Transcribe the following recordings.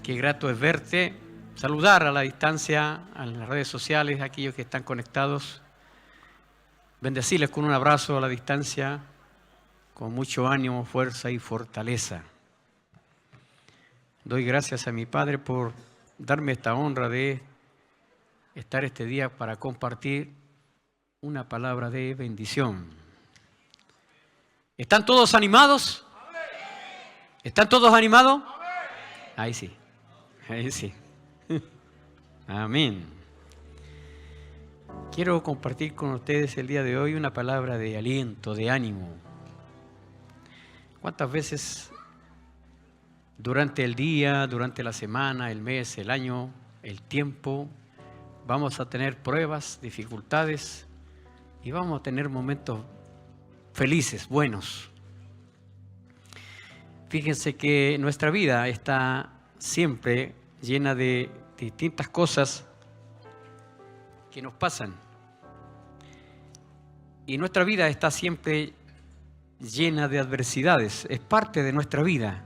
Qué grato es verte, saludar a la distancia, a las redes sociales, a aquellos que están conectados, bendecirles con un abrazo a la distancia, con mucho ánimo, fuerza y fortaleza. Doy gracias a mi Padre por darme esta honra de estar este día para compartir una palabra de bendición. ¿Están todos animados? ¿Están todos animados? Ahí sí. Ahí sí. Amén. Quiero compartir con ustedes el día de hoy una palabra de aliento, de ánimo. ¿Cuántas veces durante el día, durante la semana, el mes, el año, el tiempo, vamos a tener pruebas, dificultades y vamos a tener momentos felices, buenos? Fíjense que nuestra vida está siempre llena de distintas cosas que nos pasan. Y nuestra vida está siempre llena de adversidades. Es parte de nuestra vida.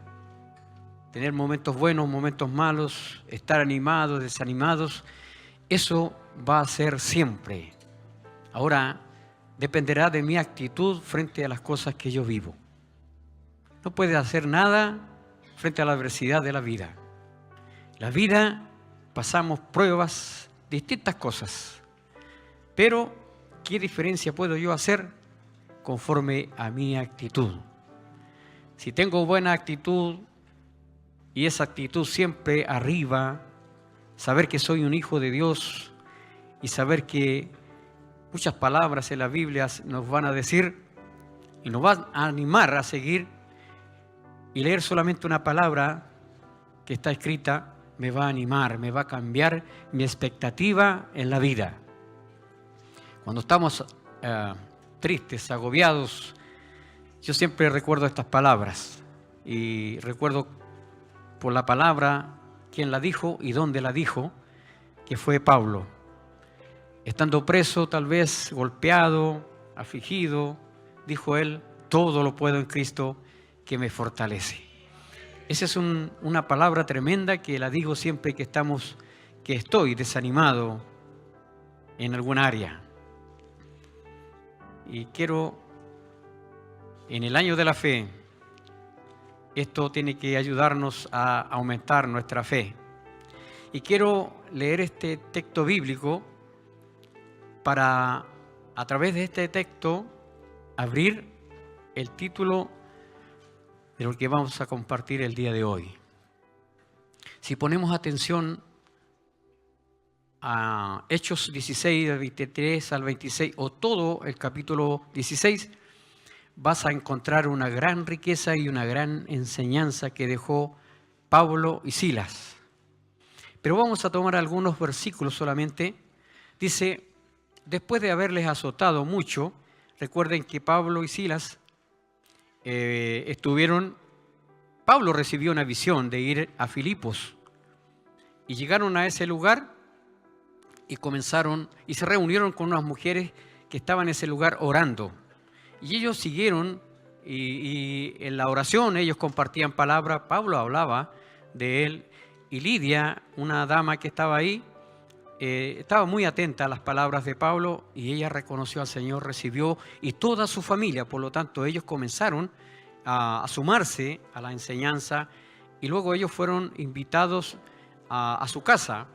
Tener momentos buenos, momentos malos, estar animados, desanimados, eso va a ser siempre. Ahora, dependerá de mi actitud frente a las cosas que yo vivo. No puedes hacer nada frente a la adversidad de la vida. La vida, pasamos pruebas, distintas cosas. Pero, ¿qué diferencia puedo yo hacer conforme a mi actitud? Si tengo buena actitud y esa actitud siempre arriba, saber que soy un hijo de Dios y saber que muchas palabras en la Biblia nos van a decir y nos van a animar a seguir y leer solamente una palabra que está escrita, me va a animar, me va a cambiar mi expectativa en la vida. Cuando estamos tristes, agobiados, yo siempre recuerdo estas palabras y recuerdo por la palabra quién la dijo y dónde la dijo, que fue Pablo. Estando preso, tal vez golpeado, afligido, dijo él, todo lo puedo en Cristo que me fortalece. Esa es una palabra tremenda que la digo siempre que estoy desanimado en algún área. Y quiero, en el año de la fe, esto tiene que ayudarnos a aumentar nuestra fe. Y quiero leer este texto bíblico para, a través de este texto, abrir el título de lo que vamos a compartir el día de hoy. Si ponemos atención a Hechos 16, del 23 al 26, o todo el capítulo 16, vas a encontrar una gran riqueza y una gran enseñanza que dejó Pablo y Silas. Pero vamos a tomar algunos versículos solamente. Dice, después de haberles azotado mucho, recuerden que Pablo y Silas Pablo recibió una visión de ir a Filipos y llegaron a ese lugar y se reunieron con unas mujeres que estaban en ese lugar orando y ellos siguieron y en la oración ellos compartían palabras. Pablo hablaba de él y Lidia, una dama que estaba ahí, estaba muy atenta a las palabras de Pablo y ella reconoció al Señor, recibió y toda su familia. Por lo tanto, ellos comenzaron a sumarse a la enseñanza y luego ellos fueron invitados a su casa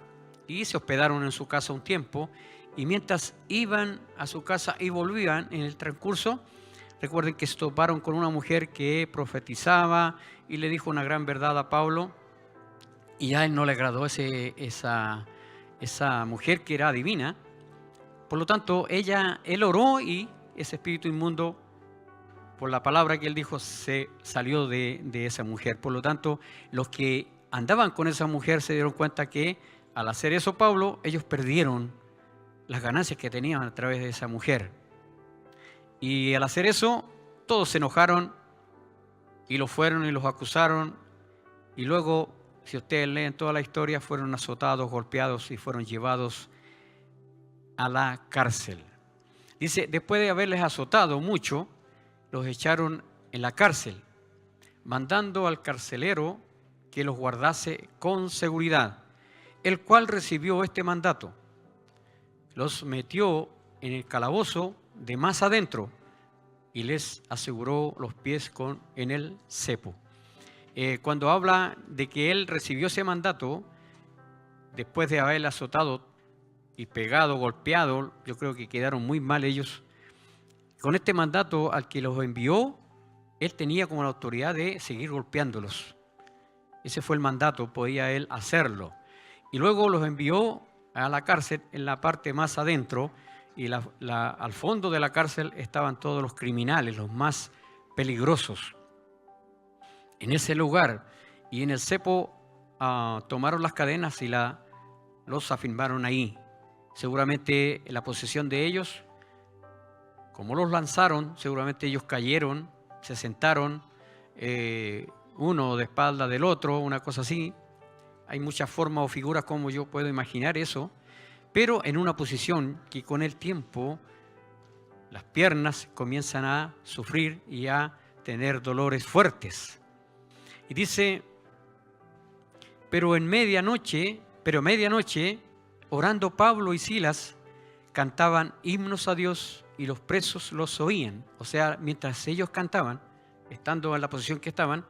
y se hospedaron en su casa un tiempo. Y mientras iban a su casa y volvían en el transcurso, recuerden que se toparon con una mujer que profetizaba y le dijo una gran verdad a Pablo y a él no le agradó esa mujer que era divina. Por lo tanto, él oró y ese espíritu inmundo, por la palabra que él dijo, se salió de esa mujer. Por lo tanto, los que andaban con esa mujer se dieron cuenta que al hacer eso Pablo, ellos perdieron las ganancias que tenían a través de esa mujer. Y al hacer eso, todos se enojaron y los fueron y los acusaron. Y luego, si ustedes leen toda la historia, fueron azotados, golpeados y fueron llevados a la cárcel. Dice, después de haberles azotado mucho, los echaron en la cárcel, mandando al carcelero que los guardase con seguridad, el cual recibió este mandato. Los metió en el calabozo de más adentro y les aseguró los pies en el cepo. Cuando habla de que él recibió ese mandato, después de haber azotado y pegado, golpeado, yo creo que quedaron muy mal ellos. Con este mandato al que los envió, él tenía como la autoridad de seguir golpeándolos. Ese fue el mandato, podía él hacerlo. Y luego los envió a la cárcel en la parte más adentro, y al fondo de la cárcel estaban todos los criminales, los más peligrosos. En ese lugar y en el cepo tomaron las cadenas y los afirmaron ahí. Seguramente la posesión de ellos, como los lanzaron, seguramente ellos cayeron, se sentaron, uno de espalda del otro, una cosa así. Hay muchas formas o figuras como yo puedo imaginar eso, pero en una posición que con el tiempo las piernas comienzan a sufrir y a tener dolores fuertes. Y dice, pero medianoche, orando Pablo y Silas, cantaban himnos a Dios y los presos los oían. O sea, mientras ellos cantaban, estando en la posición que estaban,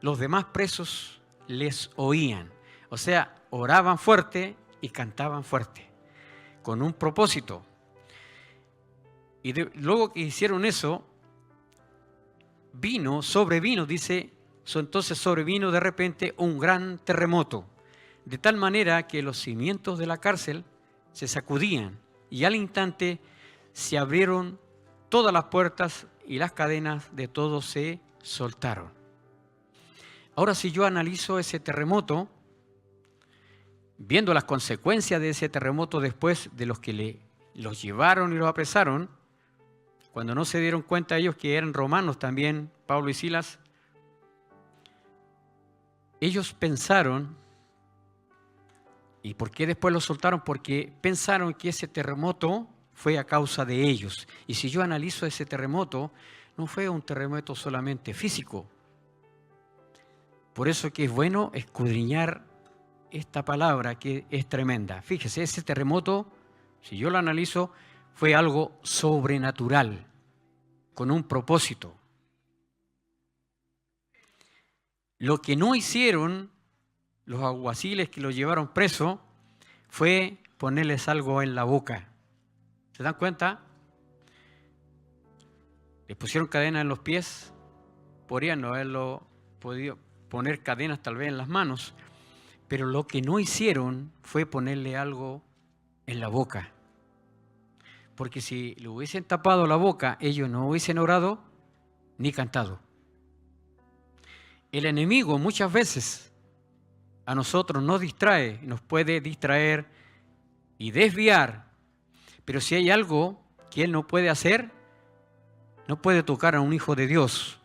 los demás presos les oían. O sea, oraban fuerte y cantaban fuerte, con un propósito. Y luego que hicieron eso, entonces sobrevino de repente un gran terremoto, de tal manera que los cimientos de la cárcel se sacudían y al instante se abrieron todas las puertas y las cadenas de todos se soltaron. Ahora, si yo analizo ese terremoto, viendo las consecuencias de ese terremoto después de los que los llevaron y los apresaron, cuando no se dieron cuenta ellos que eran romanos también, Pablo y Silas, ellos pensaron, ¿y por qué después los soltaron? Porque pensaron que ese terremoto fue a causa de ellos. Y si yo analizo ese terremoto, no fue un terremoto solamente físico. Por eso que es bueno escudriñar esta palabra que es tremenda. Fíjese, ese terremoto, si yo lo analizo, fue algo sobrenatural, con un propósito. Lo que no hicieron los alguaciles que los llevaron preso fue ponerles algo en la boca. ¿Se dan cuenta? Les pusieron cadenas en los pies, podrían no haberlo podido poner cadenas tal vez en las manos, pero lo que no hicieron fue ponerle algo en la boca. Porque si le hubiesen tapado la boca, ellos no hubiesen orado ni cantado. El enemigo muchas veces a nosotros nos distrae, nos puede distraer y desviar, pero si hay algo que él no puede hacer, no puede tocar a un hijo de Dios.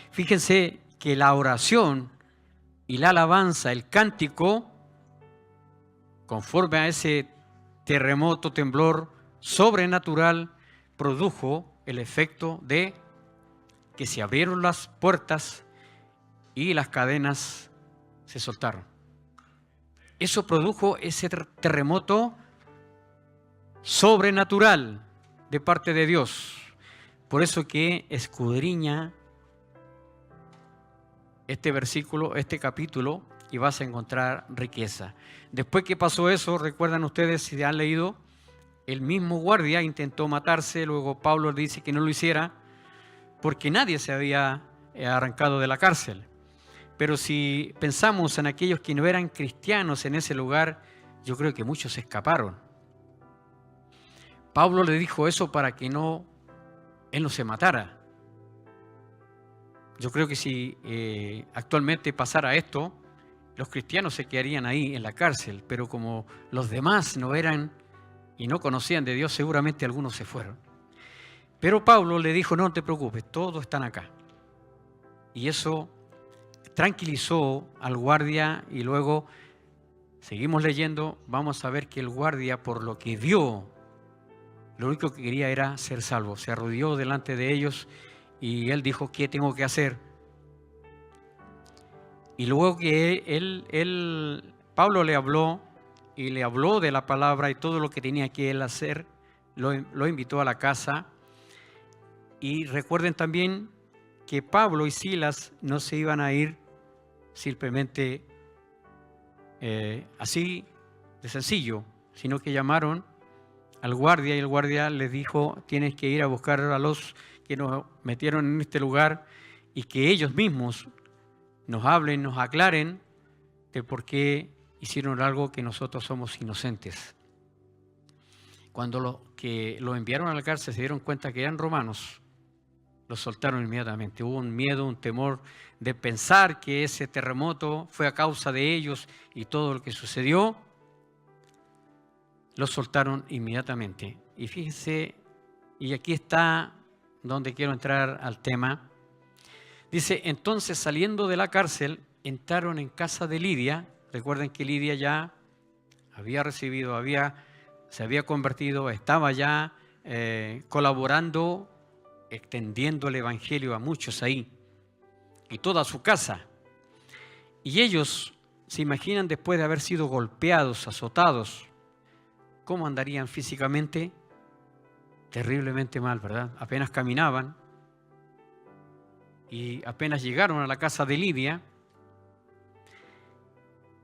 Fíjense que la oración y la alabanza, el cántico, conforme a ese terremoto, temblor sobrenatural, produjo el efecto de que se abrieron las puertas y las cadenas se soltaron. Eso produjo ese terremoto sobrenatural de parte de Dios. Por eso que escudriña este versículo, este capítulo, y vas a encontrar riqueza. Después que pasó eso, recuerdan ustedes, si han leído, el mismo guardia intentó matarse, luego Pablo dice que no lo hiciera, porque nadie se había arrancado de la cárcel. Pero si pensamos en aquellos que no eran cristianos en ese lugar, yo creo que muchos se escaparon. Pablo le dijo eso para que él no se matara. Yo creo que si actualmente pasara esto, los cristianos se quedarían ahí en la cárcel, pero como los demás no eran y no conocían de Dios, seguramente algunos se fueron. Pero Pablo le dijo, no te preocupes, todos están acá. Y eso tranquilizó al guardia y luego seguimos leyendo, vamos a ver que el guardia, por lo que vio, lo único que quería era ser salvo. Se arrodilló delante de ellos y él dijo, ¿qué tengo que hacer? Y luego que Pablo le habló y le habló de la palabra y todo lo que tenía que él hacer, lo invitó a la casa. Y recuerden también que Pablo y Silas no se iban a ir simplemente así de sencillo, sino que llamaron al guardia y el guardia les dijo: tienes que ir a buscar a los que nos metieron en este lugar y que ellos mismos nos hablen, nos aclaren de por qué hicieron algo que nosotros somos inocentes. Cuando los que lo enviaron a la cárcel se dieron cuenta que eran romanos, los soltaron inmediatamente. Hubo un miedo, un temor de pensar que ese terremoto fue a causa de ellos y todo lo que sucedió. Los soltaron inmediatamente. Y fíjense, y aquí está donde quiero entrar al tema. Dice: entonces, saliendo de la cárcel, entraron en casa de Lidia. Recuerden que Lidia ya había recibido, se había convertido, estaba ya colaborando, extendiendo el evangelio a muchos ahí, y toda su casa. Y ellos se imaginan, después de haber sido golpeados, azotados, ¿cómo andarían físicamente? Terriblemente mal, ¿verdad? Apenas caminaban. Y apenas llegaron a la casa de Lidia,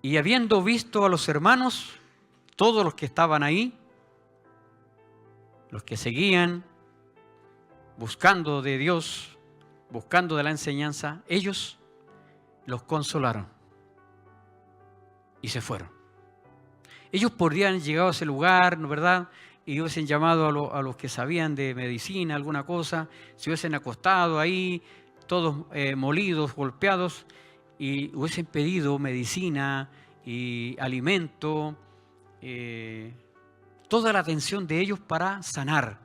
y habiendo visto a los hermanos, todos los que estaban ahí, los que seguían, buscando de Dios, buscando de la enseñanza, ellos los consolaron y se fueron. Ellos podrían llegar a ese lugar, ¿no, verdad? Y hubiesen llamado a los que sabían de medicina, alguna cosa, se hubiesen acostado ahí, todos molidos, golpeados, y hubiesen pedido medicina y alimento, toda la atención de ellos para sanar,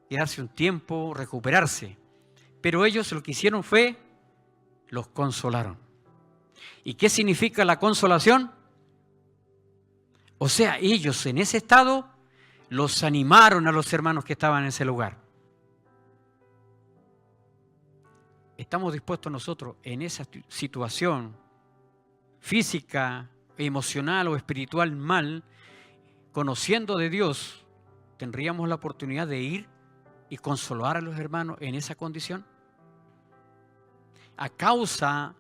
quedarse un tiempo, recuperarse. Pero ellos lo que hicieron fue, los consolaron. ¿Y qué significa la consolación? O sea, ellos en ese estado los animaron a los hermanos que estaban en ese lugar. ¿Estamos dispuestos nosotros en esa situación física, emocional o espiritual mal, conociendo de Dios, tendríamos la oportunidad de ir y consolar a los hermanos en esa condición? A causa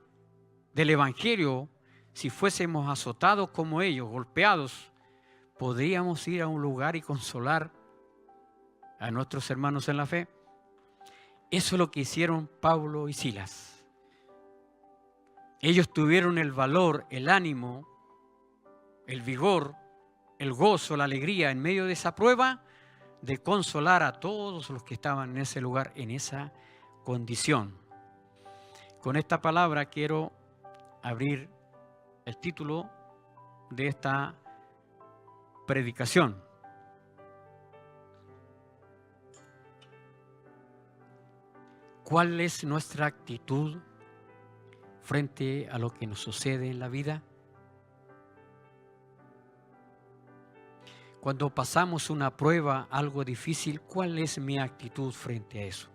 del evangelio, si fuésemos azotados como ellos, golpeados, ¿podríamos ir a un lugar y consolar a nuestros hermanos en la fe? Eso es lo que hicieron Pablo y Silas. Ellos tuvieron el valor, el ánimo, el vigor, el gozo, la alegría en medio de esa prueba de consolar a todos los que estaban en ese lugar, en esa condición. Con esta palabra quiero abrir el título de esta predicación. ¿Cuál es nuestra actitud frente a lo que nos sucede en la vida? Cuando pasamos una prueba, algo difícil, ¿cuál es mi actitud frente a eso?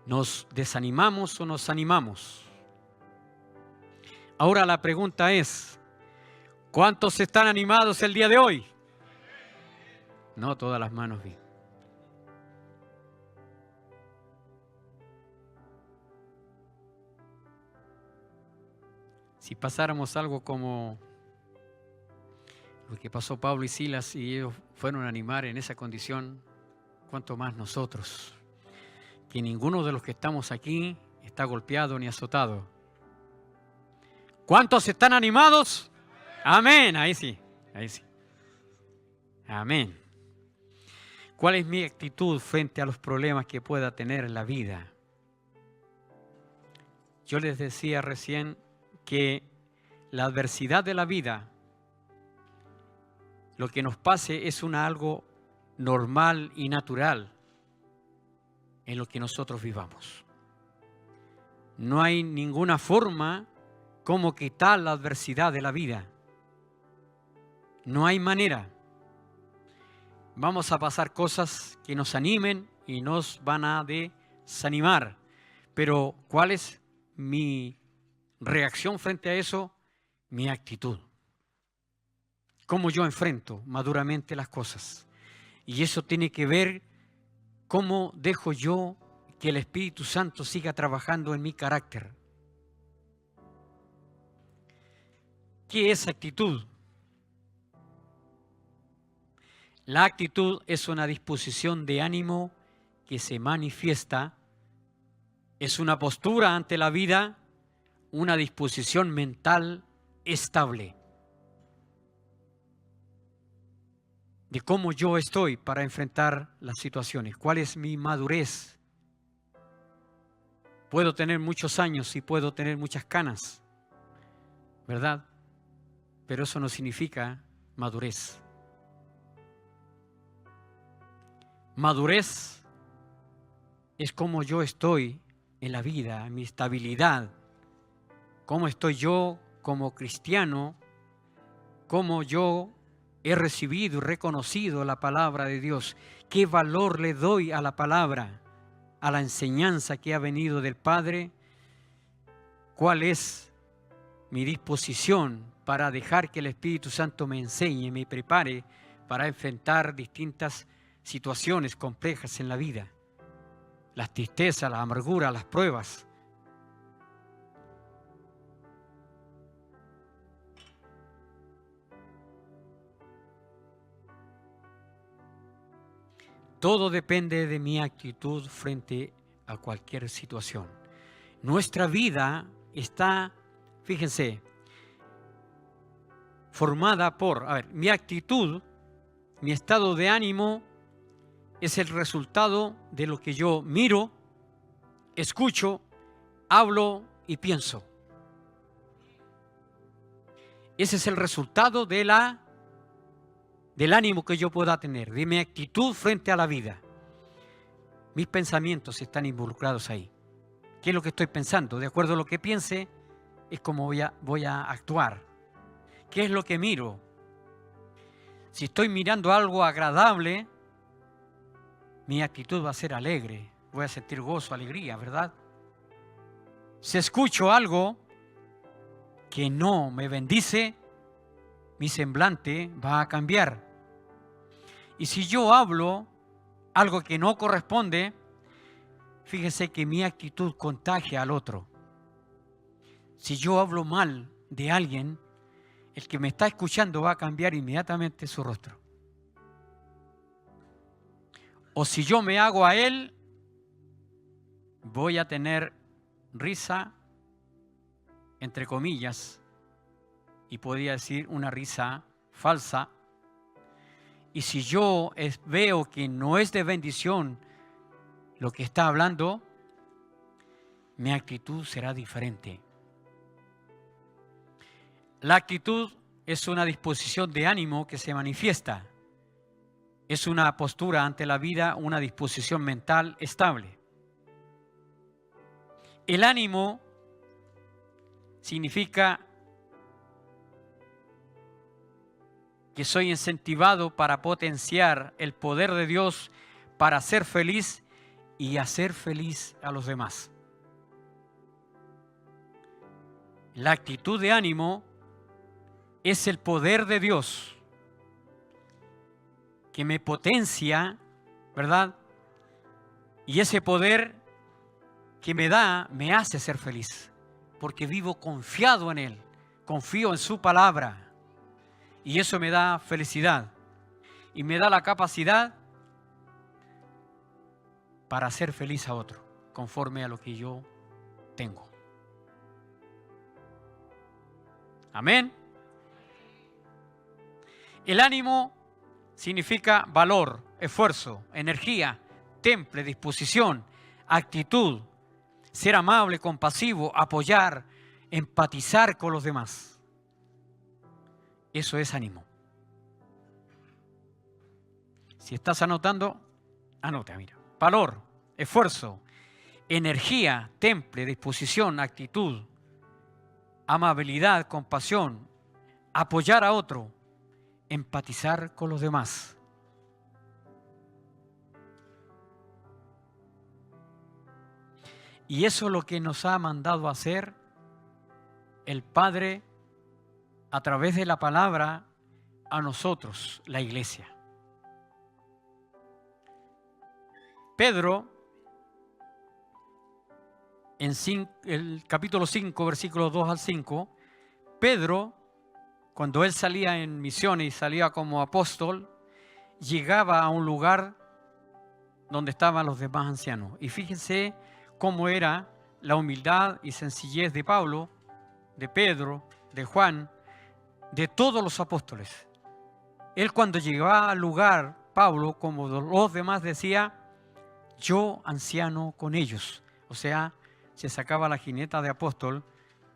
¿Nos desanimamos o nos animamos? Ahora la pregunta es, ¿cuántos están animados el día de hoy? No todas las manos vi. Si pasáramos algo como lo que pasó Pablo y Silas y ellos fueron a animar en esa condición, ¿cuánto más nosotros? Que ninguno de los que estamos aquí está golpeado ni azotado. ¿Cuántos están animados? Amén, ahí sí, ahí sí. Amén. ¿Cuál es mi actitud frente a los problemas que pueda tener en la vida? Yo les decía recién que la adversidad de la vida, lo que nos pase es algo normal y natural en lo que nosotros vivamos. No hay ninguna forma como quitar la adversidad de la vida. No hay manera. Vamos a pasar cosas que nos animen y nos van a desanimar. Pero ¿cuál es mi reacción frente a eso? Mi actitud. Cómo yo enfrento maduramente las cosas. Y eso tiene que ver cómo dejo yo que el Espíritu Santo siga trabajando en mi carácter. ¿Qué es actitud? La actitud es una disposición de ánimo que se manifiesta, es una postura ante la vida, una disposición mental estable de cómo yo estoy para enfrentar las situaciones. ¿Cuál es mi madurez? Puedo tener muchos años y puedo tener muchas canas, ¿verdad? Pero eso no significa madurez. Madurez es cómo yo estoy en la vida, mi estabilidad, cómo estoy yo como cristiano, cómo yo he recibido y reconocido la palabra de Dios, qué valor le doy a la palabra, a la enseñanza que ha venido del Padre, cuál es mi disposición para dejar que el Espíritu Santo me enseñe, me prepare para enfrentar distintas situaciones complejas en la vida, las tristezas, las amarguras, las pruebas. Todo depende de mi actitud frente a cualquier situación. Nuestra vida está, fíjense, formada por, mi actitud, mi estado de ánimo es el resultado de lo que yo miro, escucho, hablo y pienso. Ese es el resultado del ánimo que yo pueda tener, de mi actitud frente a la vida. Mis pensamientos están involucrados ahí. ¿Qué es lo que estoy pensando? De acuerdo a lo que piense, es como voy a actuar. ¿Qué es lo que miro? Si estoy mirando algo agradable, mi actitud va a ser alegre. Voy a sentir gozo, alegría, ¿verdad? Si escucho algo que no me bendice, mi semblante va a cambiar. Y si yo hablo algo que no corresponde, fíjese que mi actitud contagia al otro. Si yo hablo mal de alguien, el que me está escuchando va a cambiar inmediatamente su rostro. O si yo me hago a él, voy a tener risa, entre comillas, y podría decir una risa falsa. Y si yo veo que no es de bendición lo que está hablando, mi actitud será diferente. La actitud es una disposición de ánimo que se manifiesta. Es una postura ante la vida, una disposición mental estable. El ánimo significa que soy incentivado para potenciar el poder de Dios para ser feliz y hacer feliz a los demás. La actitud de ánimo es el poder de Dios que me potencia, ¿verdad? Y ese poder que me da me hace ser feliz, porque vivo confiado en Él, confío en su palabra, y eso me da felicidad y me da la capacidad para hacer feliz a otro, conforme a lo que yo tengo. Amén. El ánimo significa valor, esfuerzo, energía, temple, disposición, actitud, ser amable, compasivo, apoyar, empatizar con los demás. Eso es ánimo. Si estás anotando, anota, mira. Valor, esfuerzo, energía, temple, disposición, actitud, amabilidad, compasión, apoyar a otro, empatizar con los demás. Y eso es lo que nos ha mandado a hacer el Padre a través de la palabra a nosotros, la iglesia. Pedro, en el capítulo 5, versículos 2 al 5, Pedro, cuando él salía en misiones y salía como apóstol, llegaba a un lugar donde estaban los demás ancianos. Y fíjense cómo era la humildad y sencillez de Pablo, de Pedro, de Juan, de todos los apóstoles. Él cuando llegaba al lugar, Pablo, como los demás, decía: yo anciano con ellos. O sea, se sacaba la jineta de apóstol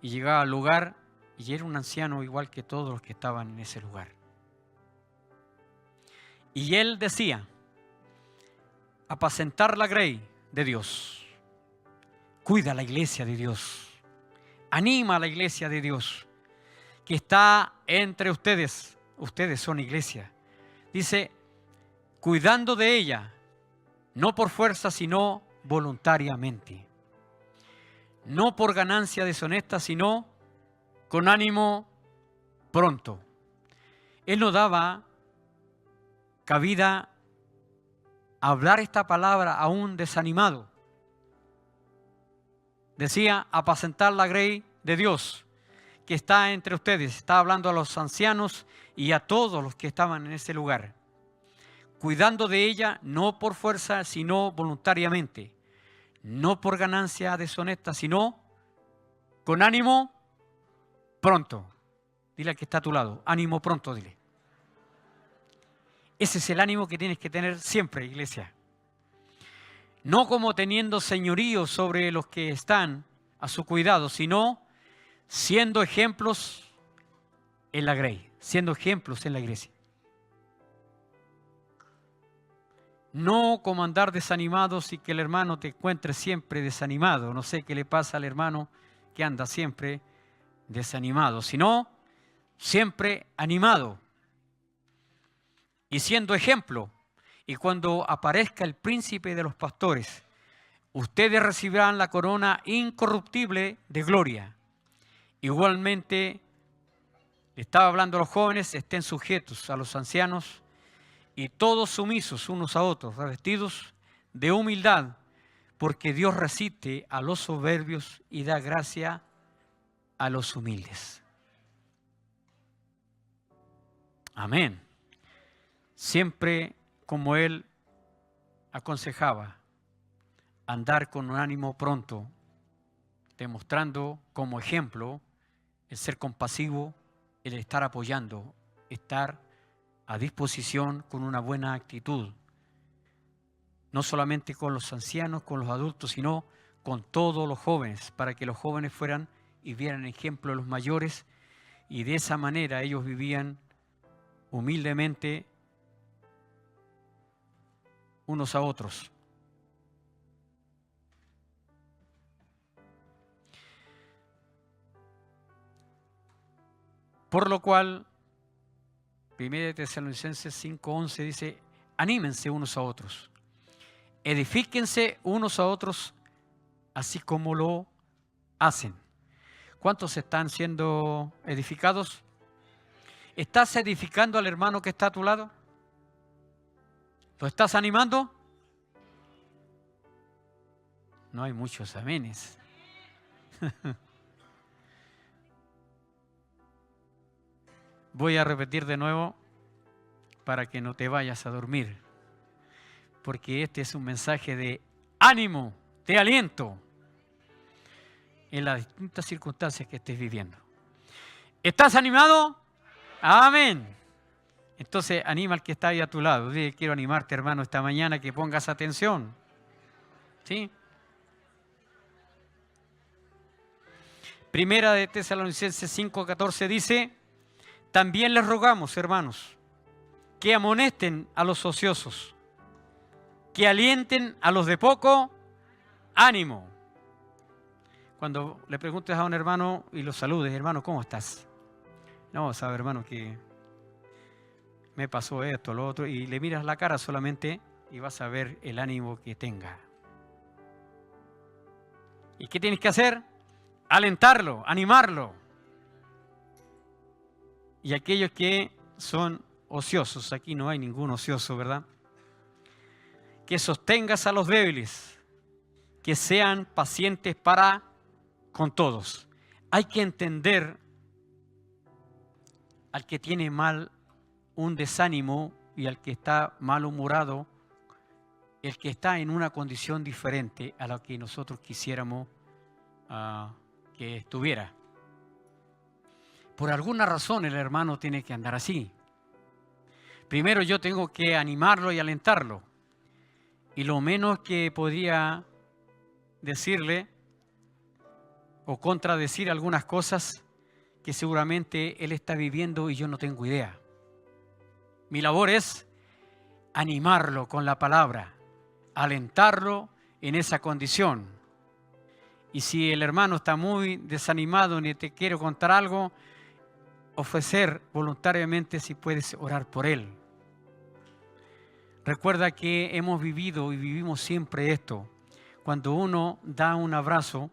y llegaba al lugar y era un anciano igual que todos los que estaban en ese lugar. Y él decía: apacentar la grey de Dios. Cuida la iglesia de Dios. Anima a la iglesia de Dios que está entre ustedes. Ustedes son iglesia. Dice, cuidando de ella, no por fuerza, sino voluntariamente. No por ganancia deshonesta, sino con ánimo pronto. Él no daba cabida a hablar esta palabra a un desanimado. Decía, apacentar la grey de Dios que está entre ustedes. Está hablando a los ancianos y a todos los que estaban en ese lugar. Cuidando de ella, no por fuerza, sino voluntariamente. No por ganancia deshonesta, sino con ánimo pronto. Dile al que está a tu lado, ánimo pronto, dile. Ese es el ánimo que tienes que tener siempre, iglesia. No como teniendo señorío sobre los que están a su cuidado, sino siendo ejemplos en la grey, siendo ejemplos en la iglesia. No como andar desanimados y que el hermano te encuentre siempre desanimado. No sé qué le pasa al hermano que anda siempre desanimado, sino siempre animado y siendo ejemplo. Y cuando aparezca el príncipe de los pastores, ustedes recibirán la corona incorruptible de gloria. Igualmente, le estaba hablando a los jóvenes, estén sujetos a los ancianos y todos sumisos unos a otros, revestidos de humildad, porque Dios resiste a los soberbios y da gracia a los humildes. Amén. Siempre como Él aconsejaba, andar con un ánimo pronto, demostrando como ejemplo el ser compasivo, el estar apoyando, estar a disposición con una buena actitud. No solamente con los ancianos, con los adultos, sino con todos los jóvenes, para que los jóvenes fueran y vieran ejemplo de los mayores, y de esa manera ellos vivían humildemente unos a otros. Por lo cual, 1 Tesalonicenses 5:11 dice, anímense unos a otros, edifíquense unos a otros, así como lo hacen. ¿Cuántos están siendo edificados? ¿Estás edificando al hermano que está a tu lado? ¿Lo estás animando? No hay muchos amenes. Voy a repetir de nuevo para que no te vayas a dormir, porque este es un mensaje de ánimo, de aliento en las distintas circunstancias que estés viviendo. ¿Estás animado? Amén. Entonces anima al que está ahí a tu lado. Dile, quiero animarte, hermano, esta mañana que pongas atención. ¿Sí? Primera de Tesalonicenses 5:14 dice, también les rogamos, hermanos, que amonesten a los ociosos, que alienten a los de poco ánimo. Cuando le preguntes a un hermano y lo saludes, hermano, ¿cómo estás? No, sabe, hermano, que me pasó esto, lo otro, y le miras la cara solamente y vas a ver el ánimo que tenga. ¿Y qué tienes que hacer? Alentarlo, animarlo. Y aquellos que son ociosos, aquí no hay ningún ocioso, ¿verdad? Que sostengas a los débiles, que sean pacientes para con todos. Hay que entender al que tiene mal un desánimo y al que está malhumorado, el que está en una condición diferente a la que nosotros quisiéramos que estuviera. Por alguna razón el hermano tiene que andar así. Primero yo tengo que animarlo y alentarlo. Y lo menos que podría decirle o contradecir algunas cosas que seguramente él está viviendo y yo no tengo idea. Mi labor es animarlo con la palabra, alentarlo en esa condición. Y si el hermano está muy desanimado ni te quiere contar algo, ofrecer voluntariamente si puedes orar por él. Recuerda que hemos vivido y vivimos siempre esto. Cuando uno da un abrazo,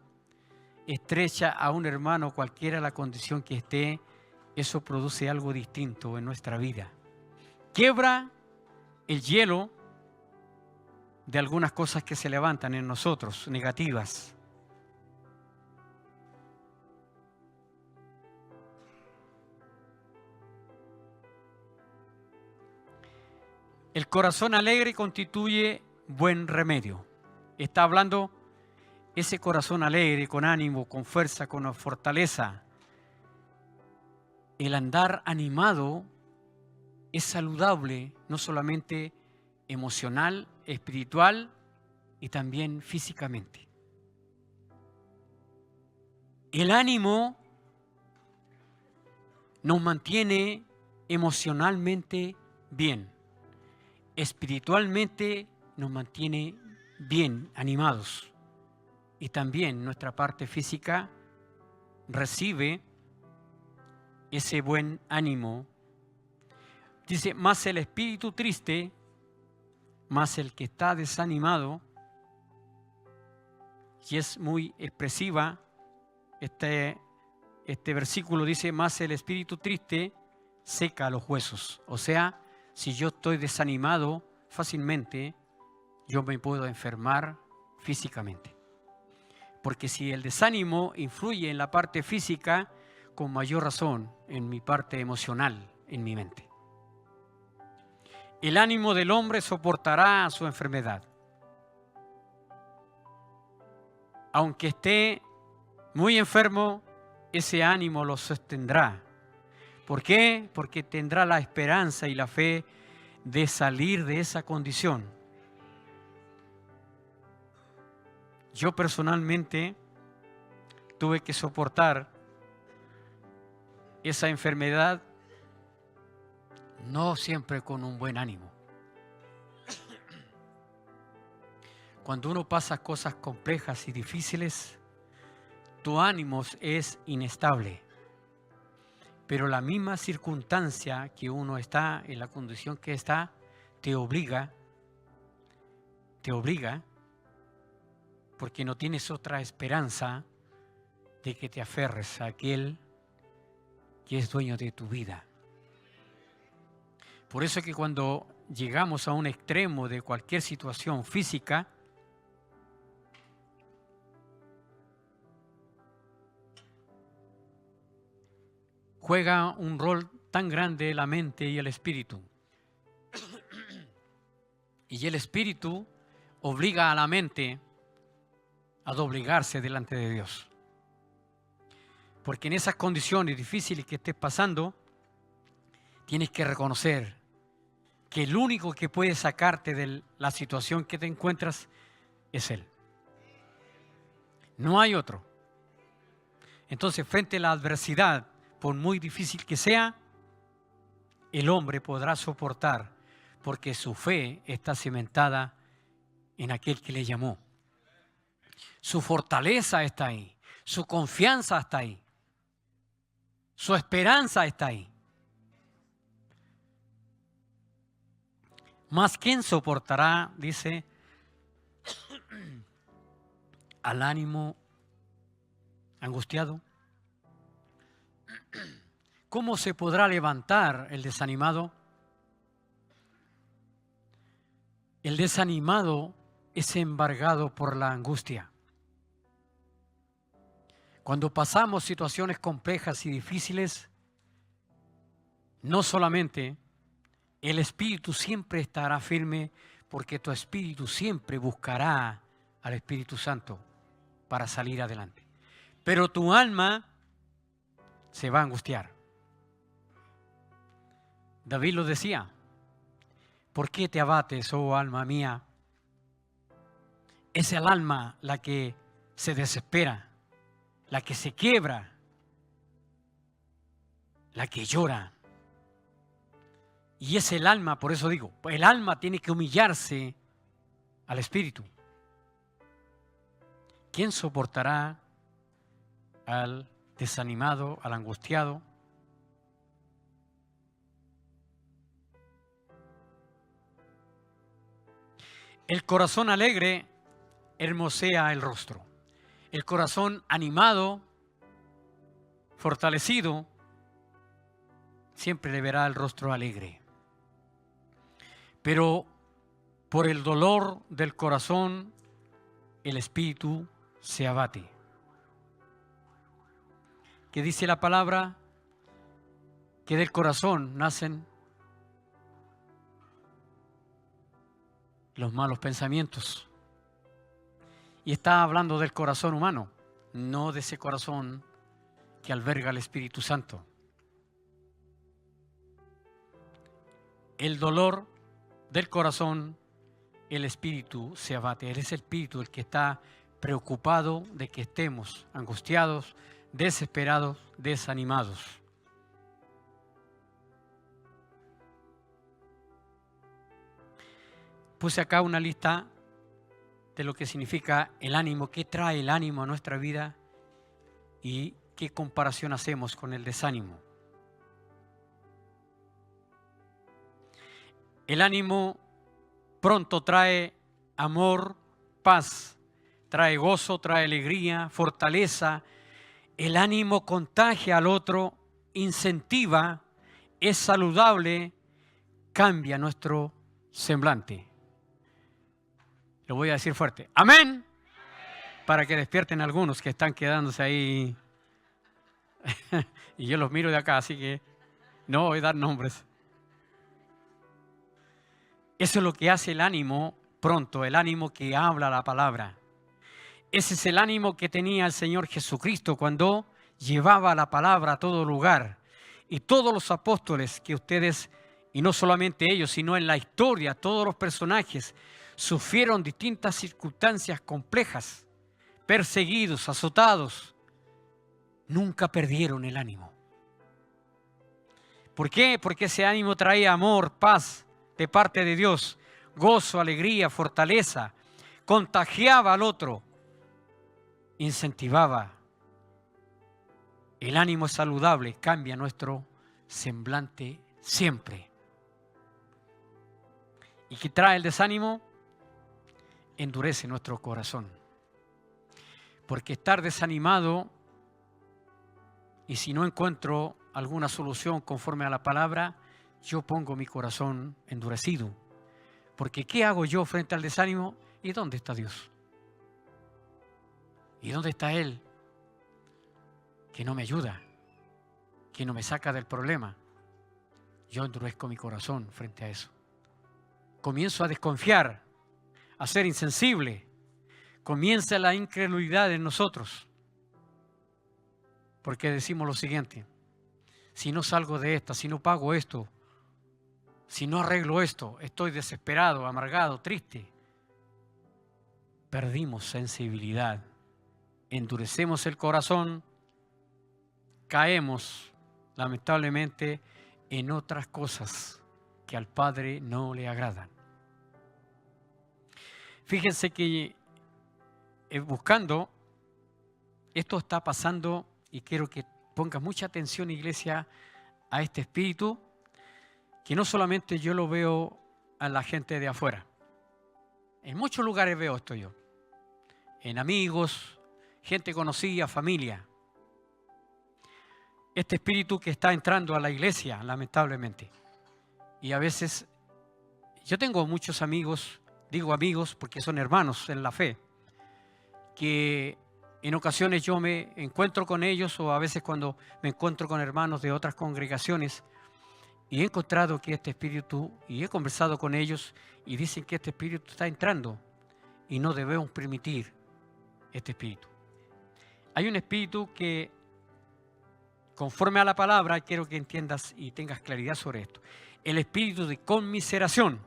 estrecha a un hermano, cualquiera la condición que esté, eso produce algo distinto en nuestra vida. Quiebra el hielo de algunas cosas que se levantan en nosotros, negativas. El corazón alegre constituye buen remedio. Está hablando ese corazón alegre, con ánimo, con fuerza, con fortaleza. El andar animado es saludable, no solamente emocional, espiritual y también físicamente. El ánimo nos mantiene emocionalmente bien. Espiritualmente nos mantiene bien, animados. Y también nuestra parte física recibe ese buen ánimo. Dice, más el espíritu triste, más el que está desanimado, y es muy expresiva, este versículo dice, más el espíritu triste seca los huesos. O sea, si yo estoy desanimado fácilmente, yo me puedo enfermar físicamente. Porque si el desánimo influye en la parte física, con mayor razón en mi parte emocional, en mi mente. El ánimo del hombre soportará su enfermedad. Aunque esté muy enfermo, ese ánimo lo sostendrá. ¿Por qué? Porque tendrá la esperanza y la fe de salir de esa condición. Yo personalmente tuve que soportar esa enfermedad no siempre con un buen ánimo. Cuando uno pasa cosas complejas y difíciles, tu ánimo es inestable. Pero la misma circunstancia que uno está, en la condición que está, te obliga, porque no tienes otra esperanza de que te aferres a aquel que es dueño de tu vida. Por eso que cuando llegamos a un extremo de cualquier situación física, juega un rol tan grande la mente y el espíritu. Y el espíritu obliga a la mente a doblegarse delante de Dios. Porque en esas condiciones difíciles que estés pasando, tienes que reconocer que el único que puede sacarte de la situación que te encuentras es Él. No hay otro. Entonces, frente a la adversidad, por muy difícil que sea, el hombre podrá soportar porque su fe está cimentada en aquel que le llamó. Su fortaleza está ahí, su confianza está ahí, su esperanza está ahí. Mas ¿quién soportará, dice, al ánimo angustiado? ¿Cómo se podrá levantar el desanimado? El desanimado es embargado por la angustia. Cuando pasamos situaciones complejas y difíciles, no solamente el espíritu siempre estará firme, porque tu espíritu siempre buscará al Espíritu Santo para salir adelante. Pero tu alma se va a angustiar. David lo decía: ¿por qué te abates, oh alma mía? Es el alma la que se desespera, la que se quiebra, la que llora. Y es el alma, por eso digo, el alma tiene que humillarse al espíritu. ¿Quién soportará al desanimado, al angustiado? El corazón alegre hermosea el rostro. El corazón animado, fortalecido, siempre le verá el rostro alegre. Pero por el dolor del corazón, el espíritu se abate. ¿Qué dice la palabra? Que del corazón nacen los malos pensamientos. Y está hablando del corazón humano, no de ese corazón que alberga el Espíritu Santo. El dolor del corazón, el espíritu se abate. Es el espíritu el que está preocupado de que estemos angustiados, desesperados, desanimados. Puse acá una lista de lo que significa el ánimo, qué trae el ánimo a nuestra vida y qué comparación hacemos con el desánimo. El ánimo pronto trae amor, paz, trae gozo, trae alegría, fortaleza. El ánimo contagia al otro, incentiva, es saludable, cambia nuestro semblante. Lo voy a decir fuerte. ¡Amén! Para que despierten algunos que están quedándose ahí. Y yo los miro de acá, así que no voy a dar nombres. Eso es lo que hace el ánimo pronto, el ánimo que habla la palabra. Ese es el ánimo que tenía el Señor Jesucristo cuando llevaba la palabra a todo lugar. Y todos los apóstoles que ustedes, y no solamente ellos, sino en la historia, todos los personajes, sufrieron distintas circunstancias complejas, perseguidos, azotados. Nunca perdieron el ánimo. ¿Por qué? Porque ese ánimo traía amor, paz de parte de Dios, gozo, alegría, fortaleza, contagiaba al otro, incentivaba. El ánimo es saludable, cambia nuestro semblante siempre. ¿Y qué trae el desánimo? Endurece nuestro corazón. Porque estar desanimado, y si no encuentro alguna solución conforme a la palabra, yo pongo mi corazón endurecido. Porque ¿qué hago yo frente al desánimo? ¿Y dónde está Dios? ¿Y dónde está Él? Que no me ayuda, que no me saca del problema. Yo endurezco mi corazón frente a eso. Comienzo a desconfiar, a ser insensible. Comienza la incredulidad en nosotros. Porque decimos lo siguiente: si no salgo de esta, si no pago esto, si no arreglo esto, estoy desesperado, amargado, triste. Perdimos sensibilidad, endurecemos el corazón, caemos lamentablemente en otras cosas que al Padre no le agradan. Fíjense que buscando, esto está pasando, y quiero que ponga mucha atención, iglesia, a este espíritu, que no solamente yo lo veo a la gente de afuera. En muchos lugares veo esto yo. En amigos, gente conocida, familia. este espíritu que está entrando a la iglesia, lamentablemente. Y a veces, yo tengo muchos amigos, digo amigos porque son hermanos en la fe, que en ocasiones yo me encuentro con ellos, o a veces cuando me encuentro con hermanos de otras congregaciones, y he encontrado que este espíritu, y he conversado con ellos, y dicen que este espíritu está entrando, y no debemos permitir este espíritu. Hay un espíritu que, conforme a la palabra, quiero que entiendas y tengas claridad sobre esto. El espíritu de conmiseración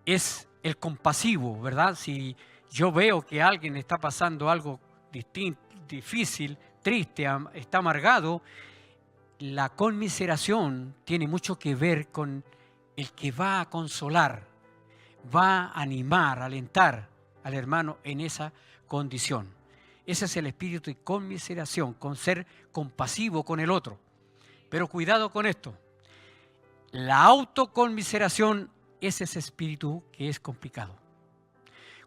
es el compasivo, ¿verdad? Si yo veo que alguien está pasando algo difícil, triste, está amargado, la conmiseración tiene mucho que ver con el que va a consolar, va a animar, alentar al hermano en esa condición. Ese es el espíritu de conmiseración, con ser compasivo con el otro. Pero cuidado con esto. La autoconmiseración es ese espíritu que es complicado.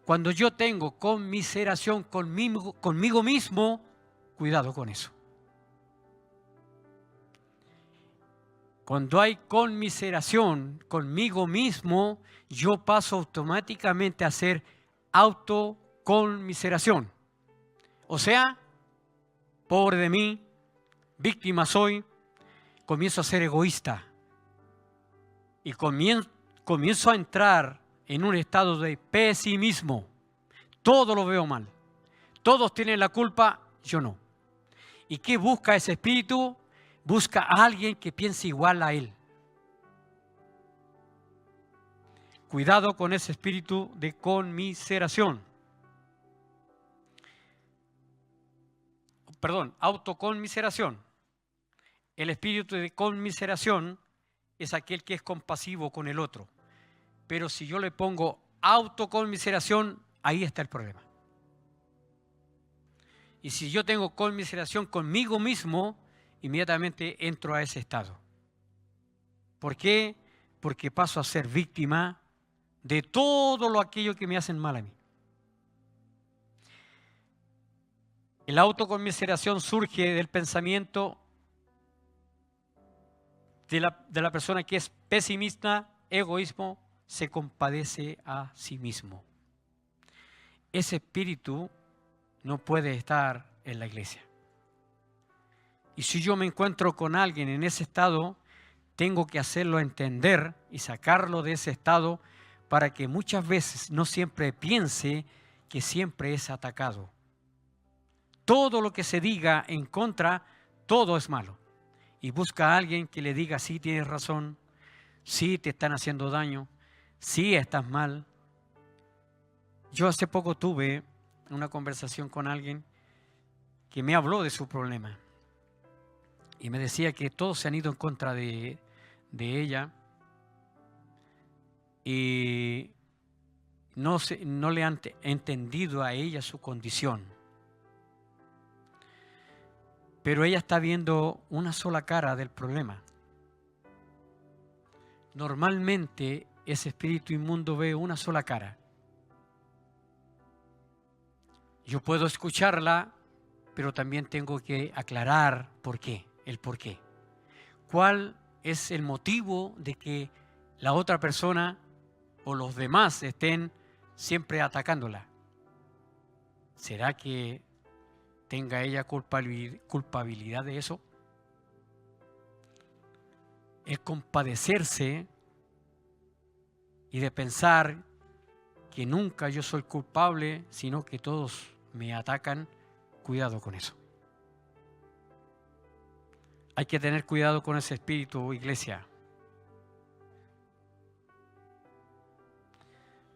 Cuando yo tengo conmiseración conmigo mismo, cuidado con eso. Cuando hay conmiseración conmigo mismo, yo paso automáticamente a ser autoconmiseración. O sea, pobre de mí, víctima soy, comienzo a ser egoísta. Y comienzo a entrar en un estado de pesimismo. Todo lo veo mal. Todos tienen la culpa, yo no. ¿Y qué busca ese espíritu? Busca a alguien que piense igual a él. Cuidado con ese espíritu de conmiseración. Perdón, autoconmiseración. El espíritu de conmiseración es aquel que es compasivo con el otro. Pero si yo le pongo autoconmiseración, ahí está el problema. Y si yo tengo conmiseración conmigo mismo, inmediatamente entro a ese estado. ¿Por qué? Porque paso a ser víctima de todo aquello que me hacen mal a mí. La autoconmiseración surge del pensamiento de la persona que es pesimista, egoísmo, se compadece a sí mismo. Ese espíritu no puede estar en la iglesia. Y si yo me encuentro con alguien en ese estado, tengo que hacerlo entender y sacarlo de ese estado para que muchas veces no siempre piense que siempre es atacado. Todo lo que se diga en contra, todo es malo. Y busca a alguien que le diga, sí, tienes razón, sí, te están haciendo daño, sí, estás mal. Yo hace poco tuve una conversación con alguien que me habló de su problema. Y me decía que todos se han ido en contra de ella. Y no le han entendido a ella su condición. Pero ella está viendo una sola cara del problema. Normalmente ese espíritu inmundo ve una sola cara. Yo puedo escucharla, pero también tengo que aclarar el por qué. ¿Cuál es el motivo de que la otra persona o los demás estén siempre atacándola? ¿Será que tenga ella culpabilidad de eso? El compadecerse y de pensar que nunca yo soy culpable, sino que todos me atacan, cuidado con eso. Hay que tener cuidado con ese espíritu, iglesia.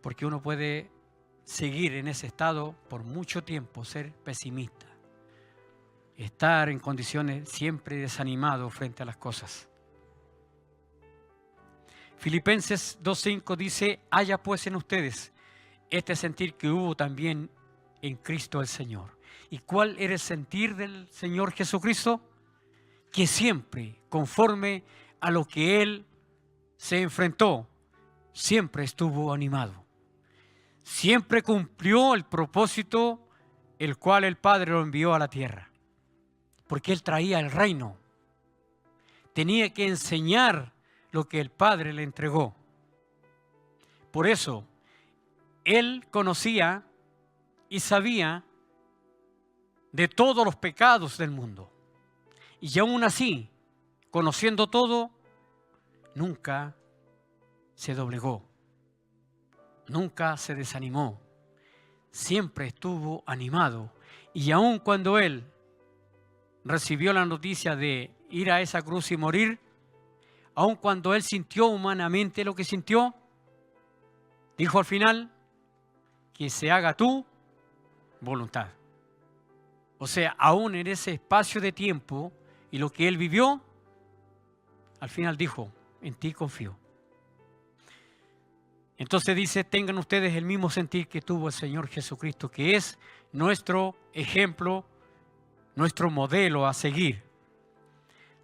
Porque uno puede seguir en ese estado por mucho tiempo, ser pesimista. Estar en condiciones siempre desanimado frente a las cosas. Filipenses 2:5 dice, haya pues en ustedes este sentir que hubo también en Cristo el Señor. ¿Y cuál era el sentir del Señor Jesucristo? Que siempre, conforme a lo que Él se enfrentó, siempre estuvo animado. Siempre cumplió el propósito el cual el Padre lo envió a la tierra. porque él traía el reino. Tenía que enseñar lo que el Padre le entregó. Por eso, él conocía y sabía de todos los pecados del mundo. Y aún así, conociendo todo, nunca se doblegó. Nunca se desanimó. Siempre estuvo animado. Y aun cuando él recibió la noticia de ir a esa cruz y morir, aun cuando él sintió humanamente lo que sintió, dijo al final, que se haga tu voluntad. O sea, aún en ese espacio de tiempo y lo que él vivió, al final dijo, en ti confío. Entonces dice, tengan ustedes el mismo sentir que tuvo el Señor Jesucristo, que es nuestro ejemplo, nuestro modelo a seguir.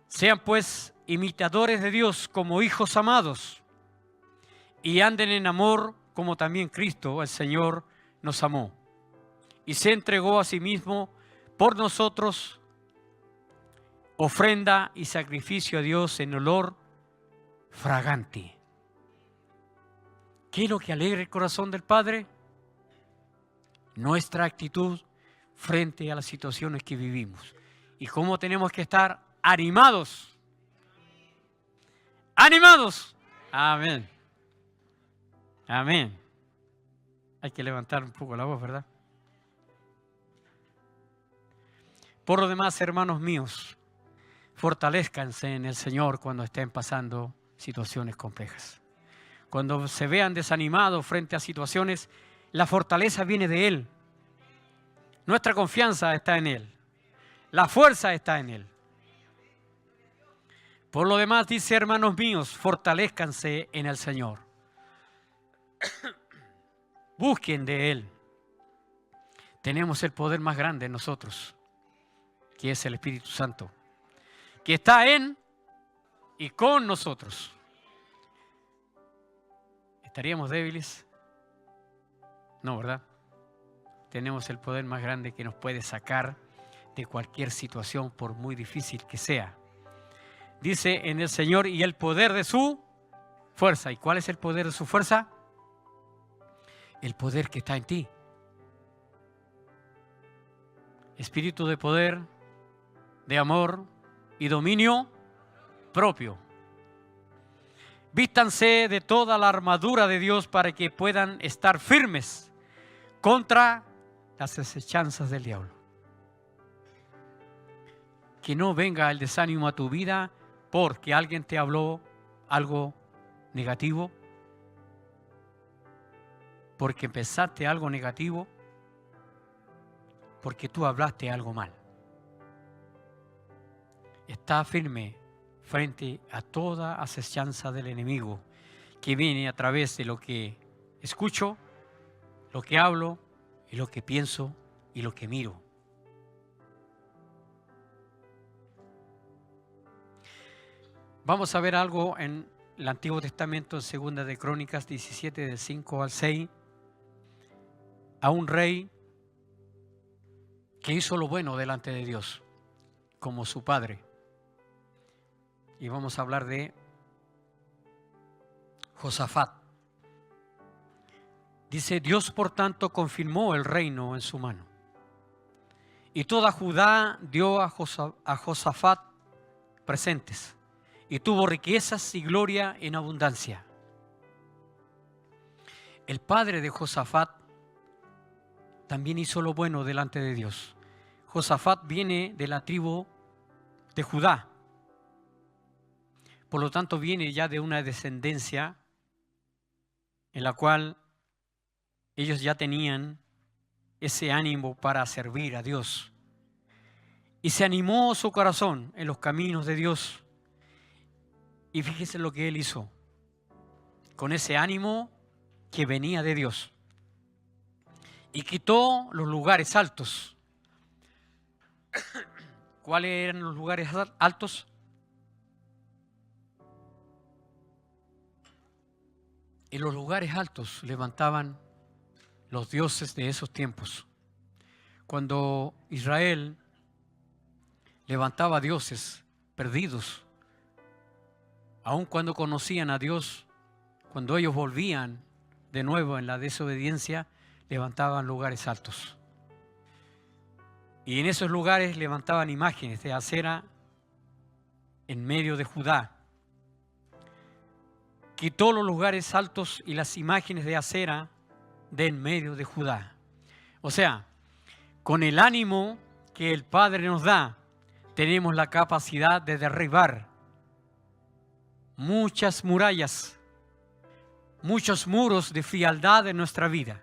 Sean pues imitadores de Dios como hijos amados y anden en amor como también Cristo, el Señor, nos amó y se entregó a sí mismo por nosotros, ofrenda y sacrificio a Dios en olor fragante. ¿Qué es lo que alegra el corazón del Padre? Nuestra actitud frente a las situaciones que vivimos. Y cómo tenemos que estar animados. ¡Animados! Amén. Amén. Hay que levantar un poco la voz, ¿verdad? Por lo demás, hermanos míos, fortalezcanse en el Señor cuando estén pasando situaciones complejas. Cuando se vean desanimados frente a situaciones, la fortaleza viene de Él. Nuestra confianza está en Él. La fuerza está en Él. Por lo demás, dice, hermanos míos, fortalezcanse en el Señor. Busquen de Él. Tenemos el poder más grande en nosotros, que es el Espíritu Santo, que está en y con nosotros. ¿Estaríamos débiles? No, ¿verdad? Tenemos el poder más grande que nos puede sacar de cualquier situación, por muy difícil que sea. Dice en el Señor y el poder de su fuerza. ¿Y cuál es el poder de su fuerza? El poder que está en ti. Espíritu de poder, de amor y dominio propio. Vístanse de toda la armadura de Dios para que puedan estar firmes contra las acechanzas del diablo. Que no venga el desánimo a tu vida porque alguien te habló algo negativo, porque empezaste algo negativo, porque tú hablaste algo mal. Está firme frente a toda acechanza del enemigo que viene a través de lo que escucho, lo que hablo y lo que pienso y lo que miro. Vamos a ver algo en el Antiguo Testamento, en Segunda de Crónicas 17, del 5 al 6, a un rey que hizo lo bueno delante de Dios, como su padre. Y vamos a hablar de Josafat. Dice, Dios por tanto confirmó el reino en su mano. Y toda Judá dio a Josafat presentes. Y tuvo riquezas y gloria en abundancia. El padre de Josafat también hizo lo bueno delante de Dios. Josafat viene de la tribu de Judá. Por lo tanto, viene ya de una descendencia en la cual ellos ya tenían ese ánimo para servir a Dios. Y se animó su corazón en los caminos de Dios. Y fíjese lo que él hizo. Con ese ánimo que venía de Dios. Y quitó los lugares altos. ¿Cuáles eran los lugares altos? En los lugares altos levantaban los dioses de esos tiempos. Cuando Israel levantaba dioses perdidos. Aun cuando conocían a Dios, cuando ellos volvían de nuevo en la desobediencia, levantaban lugares altos. Y en esos lugares levantaban imágenes de acera en medio de Judá. Quitó los lugares altos y las imágenes de acera de en medio de Judá. O sea, con el ánimo que el Padre nos da, tenemos la capacidad de derribar muchas murallas, muchos muros de frialdad en nuestra vida.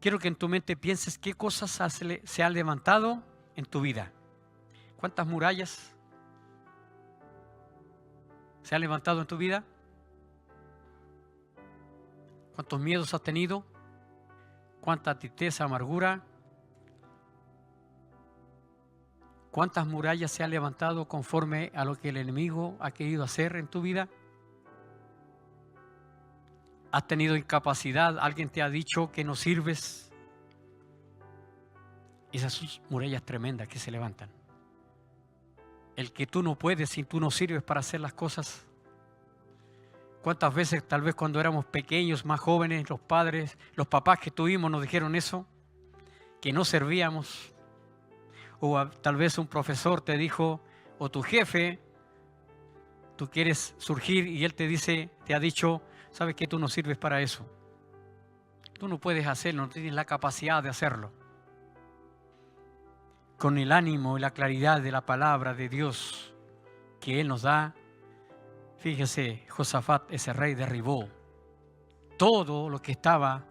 Quiero que en tu mente pienses qué cosas se han levantado en tu vida. ¿Cuántas murallas se han levantado en tu vida? ¿Cuántos miedos has tenido? ¿Cuánta tristeza, amargura? ¿Cuántas murallas se han levantado conforme a lo que el enemigo ha querido hacer en tu vida? ¿Has tenido incapacidad? ¿Alguien te ha dicho que no sirves? Esas son murallas tremendas que se levantan. El que tú no puedes y tú no sirves para hacer las cosas. ¿Cuántas veces tal vez cuando éramos pequeños, más jóvenes, los padres, los papás que tuvimos nos dijeron eso? Que no servíamos. O tal vez un profesor te dijo, o tu jefe, tú quieres surgir y él te ha dicho, sabes que tú no sirves para eso. Tú no puedes hacerlo, no tienes la capacidad de hacerlo. Con el ánimo y la claridad de la palabra de Dios que Él nos da, fíjese, Josafat, ese rey, derribó todo lo que estaba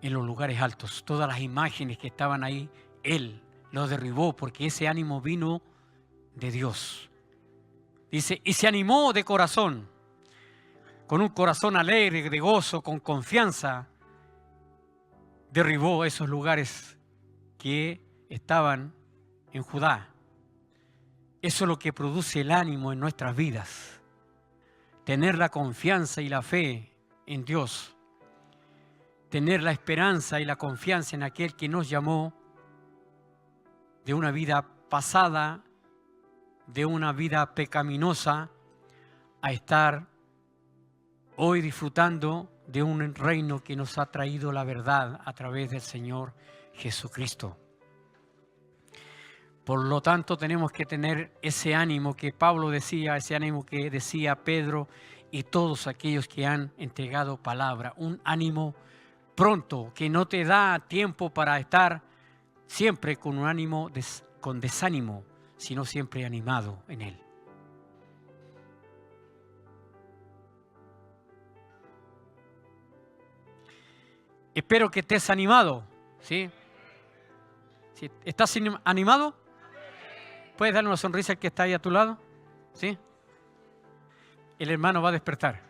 en los lugares altos, todas las imágenes que estaban ahí, Él lo derribó porque ese ánimo vino de Dios. Dice, y se animó de corazón, con un corazón alegre, de gozo, con confianza, derribó esos lugares que estaban en Judá. Eso es lo que produce el ánimo en nuestras vidas. Tener la confianza y la fe en Dios. Tener la esperanza y la confianza en aquel que nos llamó de una vida pasada, de una vida pecaminosa, a estar hoy disfrutando de un reino que nos ha traído la verdad a través del Señor Jesucristo. Por lo tanto, tenemos que tener ese ánimo que Pablo decía, ese ánimo que decía Pedro y todos aquellos que han entregado palabra. Un ánimo pronto, que no te da tiempo para estar siempre con un ánimo, con desánimo, sino siempre animado en Él. Espero que estés animado, ¿sí? ¿Sí? ¿Estás animado? ¿Puedes darle una sonrisa al que está ahí a tu lado? ¿Sí? El hermano va a despertar.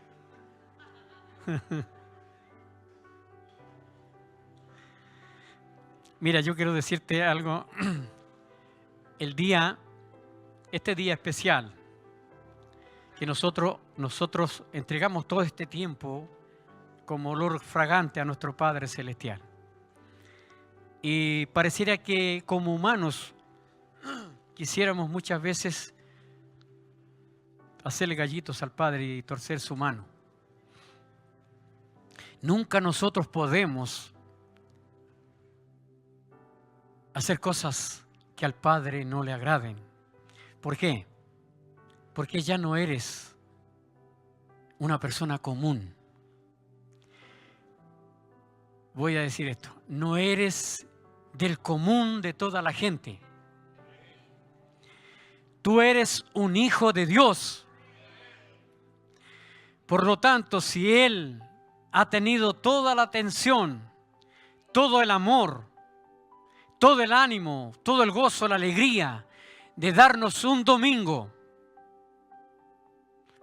Mira, yo quiero decirte algo. Este día especial, que nosotros entregamos todo este tiempo como olor fragante a nuestro Padre Celestial. Y pareciera que como humanos quisiéramos muchas veces hacerle gallitos al Padre y torcer su mano. Nunca nosotros podemos hacer cosas que al Padre no le agraden. ¿Por qué? Porque ya no eres una persona común. Voy a decir esto, no eres del común de toda la gente. Tú eres un hijo de Dios. Por lo tanto, si Él ha tenido toda la atención, todo el amor, todo el ánimo, todo el gozo, la alegría de darnos un domingo.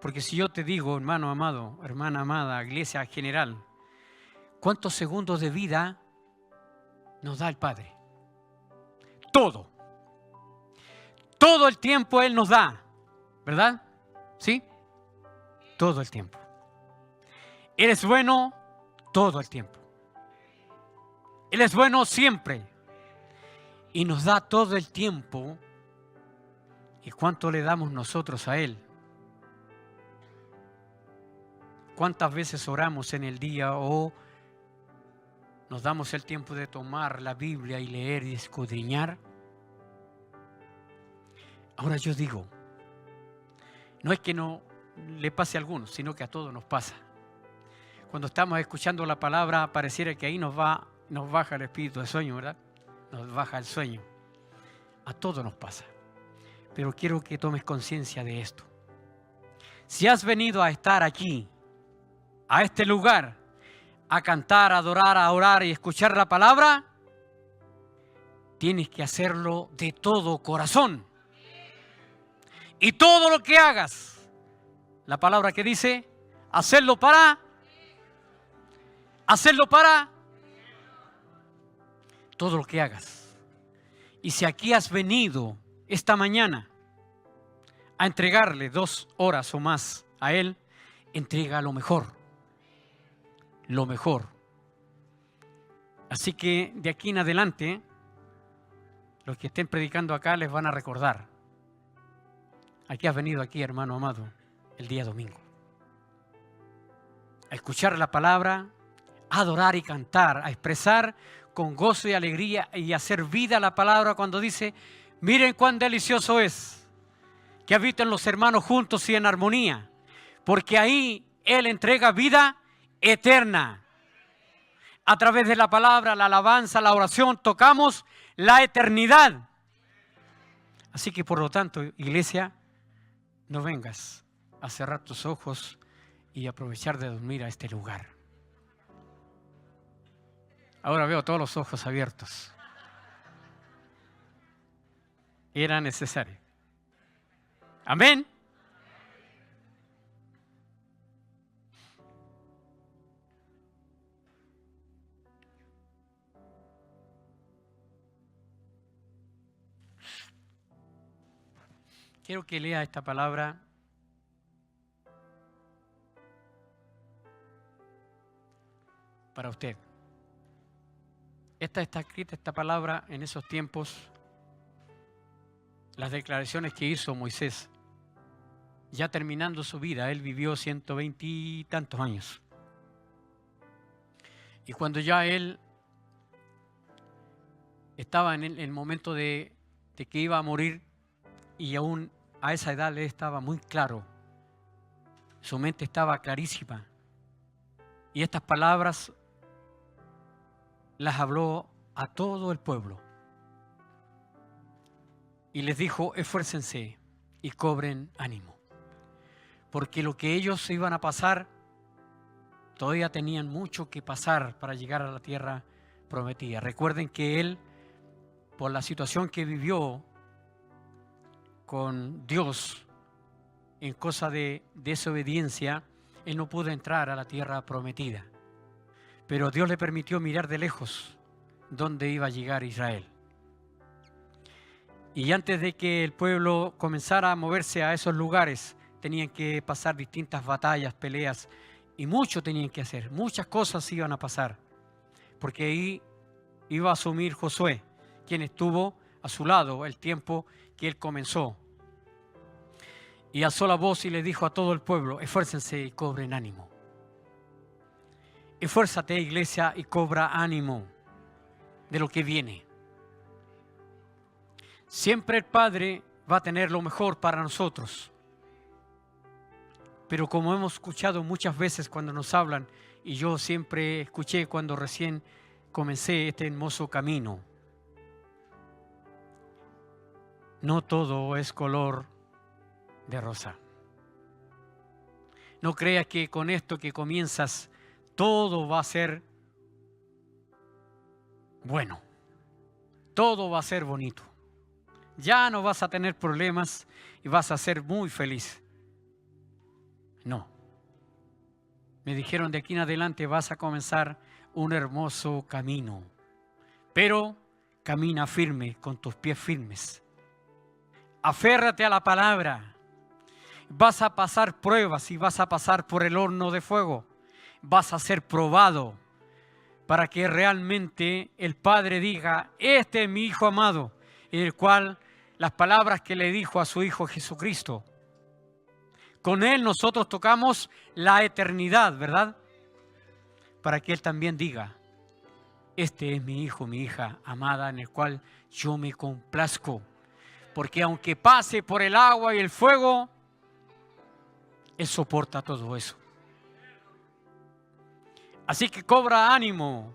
Porque si yo te digo, hermano amado, hermana amada, iglesia general, ¿cuántos segundos de vida nos da el Padre? Todo. Todo el tiempo Él nos da, ¿verdad? ¿Sí? Todo el tiempo. Él es bueno todo el tiempo. Él es bueno siempre. y nos da todo el tiempo. ¿Y cuánto le damos nosotros a Él? ¿Cuántas veces oramos en el día o nos damos el tiempo de tomar la Biblia y leer y escudriñar? Ahora yo digo, no es que no le pase a algunos, sino que a todos nos pasa. Cuando estamos escuchando la palabra, pareciera que ahí nos baja el espíritu de sueño, ¿verdad? Nos baja el sueño. A todos nos pasa. Pero quiero que tomes conciencia de esto. Si has venido a estar aquí, a este lugar, a cantar, a adorar, a orar y escuchar la palabra, tienes que hacerlo de todo corazón. Y todo lo que hagas, la palabra que dice, hacerlo para todo lo que hagas. Y si aquí has venido esta mañana a entregarle 2 horas o más a Él, entrega lo mejor. Lo mejor. Así que de aquí en adelante, los que estén predicando acá les van a recordar. Aquí has venido aquí, hermano amado, el día domingo. A escuchar la palabra, a adorar y cantar, a expresar con gozo y alegría y hacer vida la palabra cuando dice, miren cuán delicioso es que habiten los hermanos juntos y en armonía, porque ahí Él entrega vida eterna. A través de la palabra, la alabanza, la oración, tocamos la eternidad. Así que por lo tanto, iglesia, no vengas a cerrar tus ojos y aprovechar de dormir a este lugar. Ahora veo todos los ojos abiertos. Era necesario. Amén. Quiero que lea esta palabra para usted. Está escrita esta palabra en esos tiempos, las declaraciones que hizo Moisés. Ya terminando su vida, él vivió 120 y tantos años. Y cuando ya él estaba en el momento de que iba a morir, y aún a esa edad le estaba muy claro, su mente estaba clarísima. Y estas palabras las habló a todo el pueblo. Y les dijo, esfuércense y cobren ánimo. Porque lo que ellos iban a pasar, todavía tenían mucho que pasar para llegar a la tierra prometida. Recuerden que él, por la situación que vivió con Dios en cosa de desobediencia, él no pudo entrar a la tierra prometida. Pero Dios le permitió mirar de lejos dónde iba a llegar Israel. Y antes de que el pueblo comenzara a moverse a esos lugares, tenían que pasar distintas batallas, peleas, y mucho tenían que hacer. Muchas cosas iban a pasar, porque ahí iba a asumir Josué, quien estuvo a su lado el tiempo que él comenzó. Y alzó la voz y le dijo a todo el pueblo, esfuércense y cobren ánimo. Esfuérzate, iglesia, y cobra ánimo de lo que viene. Siempre el Padre va a tener lo mejor para nosotros. Pero como hemos escuchado muchas veces cuando nos hablan, y yo siempre escuché cuando recién comencé este hermoso camino, no todo es color de rosa. No creas que con esto que comienzas todo va a ser bueno. Todo va a ser bonito. Ya no vas a tener problemas y vas a ser muy feliz. No. Me dijeron de aquí en adelante vas a comenzar un hermoso camino. Pero camina firme, con tus pies firmes. Aférrate a la palabra. Vas a pasar pruebas y vas a pasar por el horno de fuego. Vas a ser probado. para que realmente el Padre diga: este es mi Hijo amado, en el cual las palabras que le dijo a su Hijo Jesucristo, con Él nosotros tocamos la eternidad, ¿verdad? Para que Él también diga: este es mi Hijo, mi hija amada, en el cual yo me complazco. Porque aunque pase por el agua y el fuego, Él soporta todo eso. Así que cobra ánimo.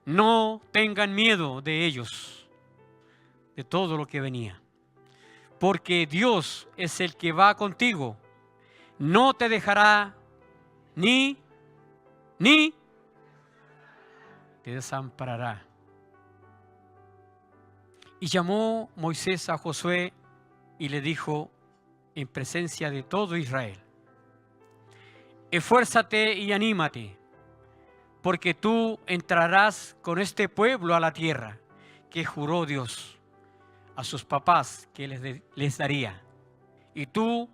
No tengan miedo de ellos, de todo lo que venía. Porque Dios es el que va contigo. No te dejará ni te desamparará. Y llamó Moisés a Josué y le dijo en presencia de todo Israel: esfuérzate y anímate, porque tú entrarás con este pueblo a la tierra que juró Dios a sus papás que les daría, y tú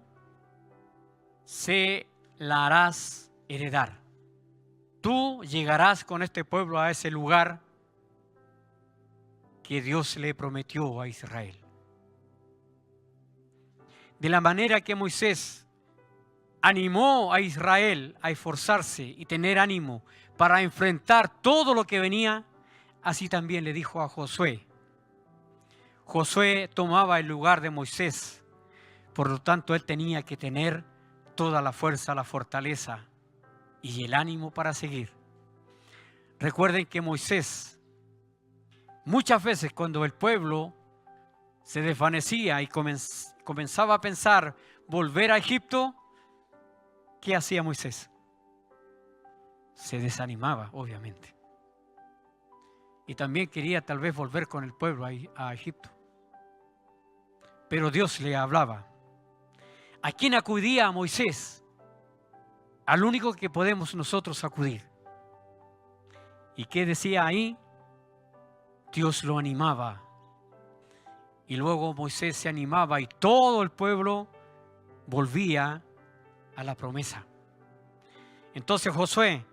se la harás heredar. Tú llegarás con este pueblo a ese lugar que Dios le prometió a Israel. De la manera que Moisés animó a Israel a esforzarse y tener ánimo para enfrentar todo lo que venía, así también le dijo a Josué. Josué tomaba el lugar de Moisés, por lo tanto él tenía que tener toda la fuerza, la fortaleza y el ánimo para seguir. Recuerden que Moisés, muchas veces cuando el pueblo se desvanecía y comenzaba a pensar volver a Egipto, ¿qué hacía Moisés? Se desanimaba, obviamente. Y también quería tal vez volver con el pueblo a Egipto. Pero Dios le hablaba. ¿A quién acudía a Moisés? Al único que podemos nosotros acudir. ¿Y qué decía ahí? Dios lo animaba. Y luego Moisés se animaba y todo el pueblo volvía a la promesa. Entonces Josué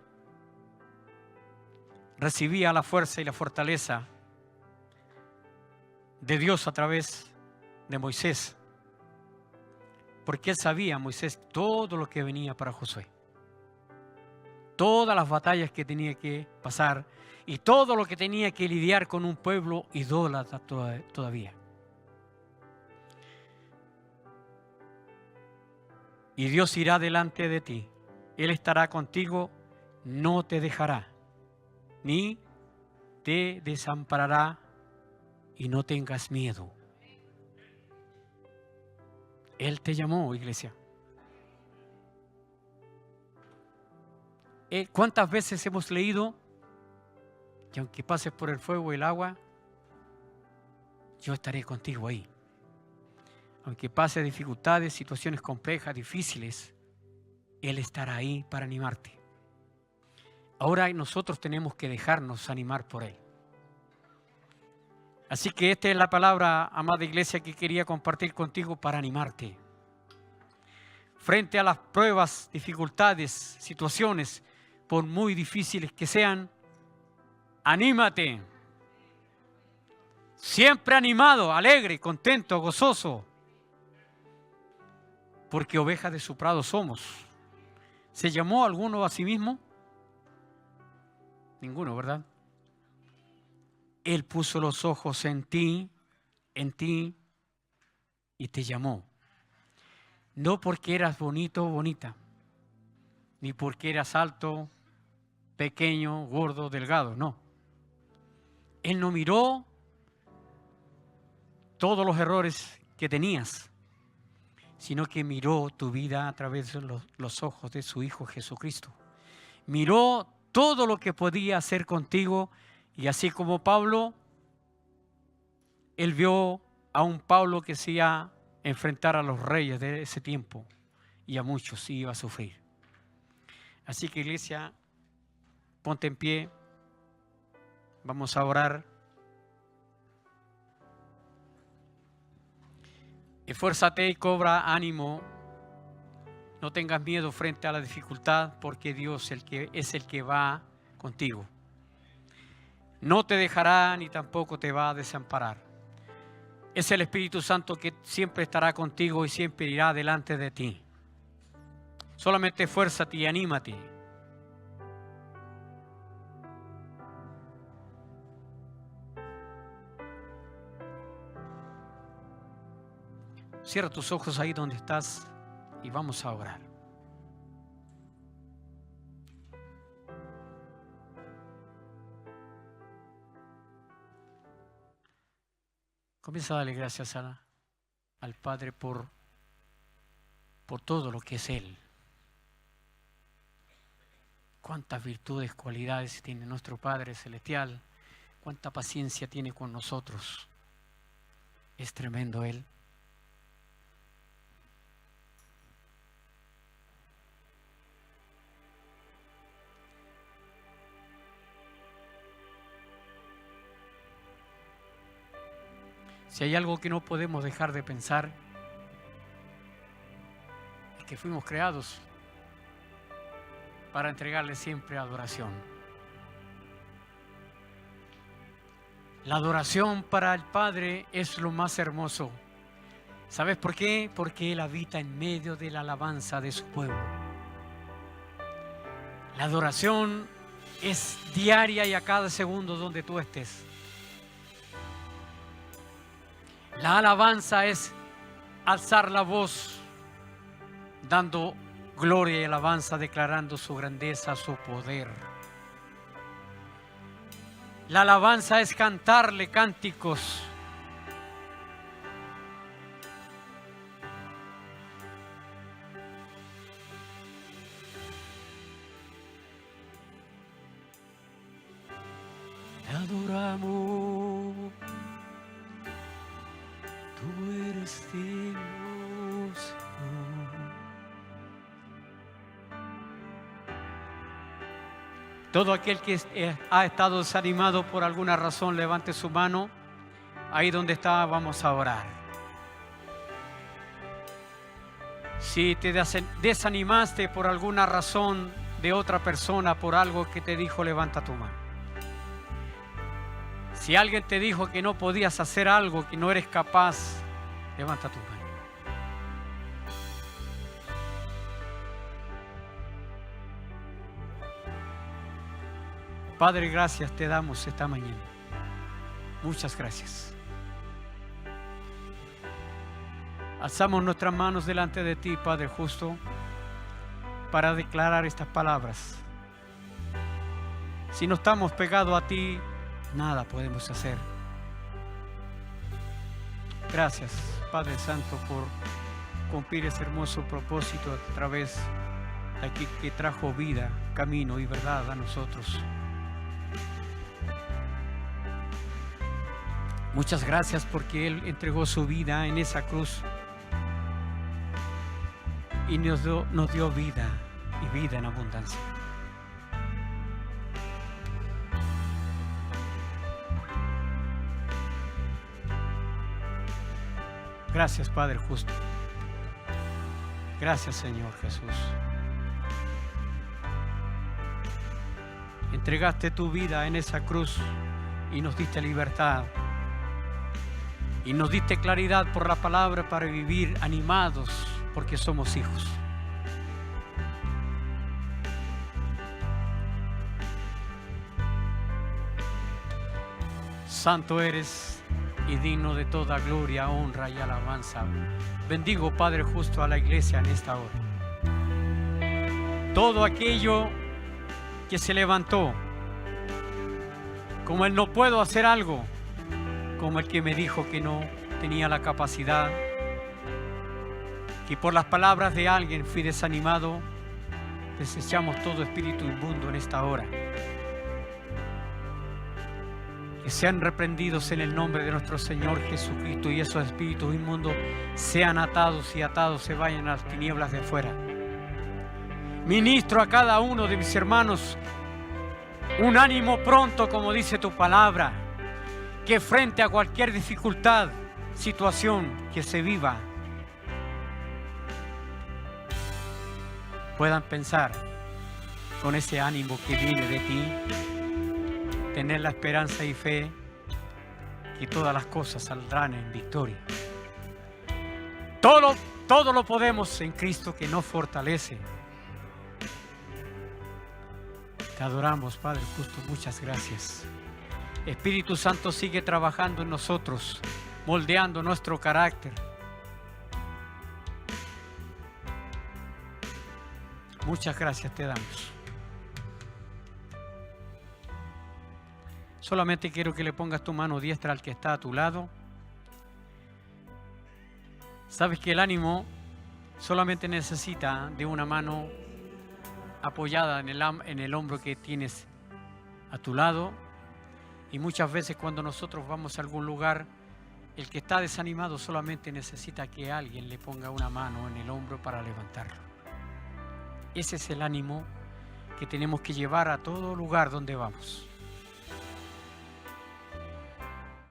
recibía la fuerza y la fortaleza de Dios a través de Moisés, porque él sabía, Moisés, todo lo que venía para Josué, todas las batallas que tenía que pasar y todo lo que tenía que lidiar con un pueblo idólatra todavía. Y Dios irá delante de ti, Él estará contigo, no te dejará, ni te desamparará, y no tengas miedo. Él te llamó, iglesia. ¿Cuántas veces hemos leído que aunque pases por el fuego y el agua, yo estaré contigo ahí? Aunque pases dificultades, situaciones complejas, difíciles, Él estará ahí para animarte. Ahora nosotros tenemos que dejarnos animar por Él. Así que esta es la palabra, amada iglesia, que quería compartir contigo para animarte. Frente a las pruebas, dificultades, situaciones, por muy difíciles que sean, anímate. Siempre animado, alegre, contento, gozoso. Porque ovejas de su prado somos. ¿Se llamó alguno a sí mismo? Ninguno, ¿verdad? Él puso los ojos en ti, y te llamó. No porque eras bonito o bonita, ni porque eras alto, pequeño, gordo, delgado, no. Él no miró todos los errores que tenías, sino que miró tu vida a través de los ojos de su Hijo Jesucristo. Miró todo lo que podía hacer contigo, y así como Pablo, él vio a un Pablo que se iba a enfrentar a los reyes de ese tiempo, y a muchos iba a sufrir. Así que, iglesia, ponte en pie, vamos a orar. Esfuérzate y cobra ánimo. No tengas miedo frente a la dificultad, porque Dios es el que va contigo. No te dejará ni tampoco te va a desamparar. Es el Espíritu Santo que siempre estará contigo y siempre irá delante de ti. Solamente esfuérzate y anímate. Cierra tus ojos ahí donde estás y vamos a orar. Comienza a darle gracias al Padre por todo lo que es Él. Cuántas virtudes, cualidades tiene nuestro Padre Celestial. Cuánta paciencia tiene con nosotros. Es tremendo Él. Si hay algo que no podemos dejar de pensar, es que fuimos creados para entregarle siempre adoración. La adoración para el Padre es lo más hermoso. ¿Sabes por qué? Porque Él habita en medio de la alabanza de su pueblo. La adoración es diaria y a cada segundo donde tú estés. La alabanza es alzar la voz, dando gloria y alabanza, declarando su grandeza, su poder. La alabanza es cantarle cánticos. Te adoramos. Tú eres Dios. Todo aquel que ha estado desanimado por alguna razón, levante su mano. Ahí donde está, vamos a orar. Si te desanimaste por alguna razón de otra persona, por algo que te dijo, levanta tu mano. Si alguien te dijo que no podías hacer algo, que no eres capaz, levanta tu mano. Padre, gracias te damos esta mañana. Muchas gracias. Alzamos nuestras manos delante de ti, Padre justo, para declarar estas palabras. Si no estamos pegados a ti, nada podemos hacer. Gracias, Padre Santo, por cumplir ese hermoso propósito a través de aquí que trajo vida, camino y verdad a nosotros. Muchas gracias porque Él entregó su vida en esa cruz y nos dio vida y vida en abundancia. Gracias, Padre justo. Gracias, Señor Jesús. Entregaste tu vida en esa cruz y nos diste libertad. Y nos diste claridad por la palabra para vivir animados porque somos hijos. Santo eres y digno de toda gloria, honra y alabanza. Bendigo, Padre justo, a la iglesia en esta hora. Todo aquello que se levantó, como el no puedo hacer algo, como el que me dijo que no tenía la capacidad, que por las palabras de alguien fui desanimado, desechamos todo espíritu inmundo en esta hora. Que sean reprendidos en el nombre de nuestro Señor Jesucristo y esos espíritus inmundos sean atados y atados se vayan a las tinieblas de afuera. Ministro a cada uno de mis hermanos un ánimo pronto, como dice tu palabra, que frente a cualquier dificultad, situación que se viva, puedan pensar con ese ánimo que viene de ti, tener la esperanza y fe que todas las cosas saldrán en victoria. Todo lo podemos en Cristo que nos fortalece. Te adoramos, Padre justo, muchas gracias. Espíritu Santo, sigue trabajando en nosotros, moldeando nuestro carácter. Muchas gracias te damos. Solamente quiero que le pongas tu mano diestra al que está a tu lado. Sabes que el ánimo solamente necesita de una mano apoyada en el hombro que tienes a tu lado. Y muchas veces cuando nosotros vamos a algún lugar, el que está desanimado solamente necesita que alguien le ponga una mano en el hombro para levantarlo. Ese es el ánimo que tenemos que llevar a todo lugar donde vamos.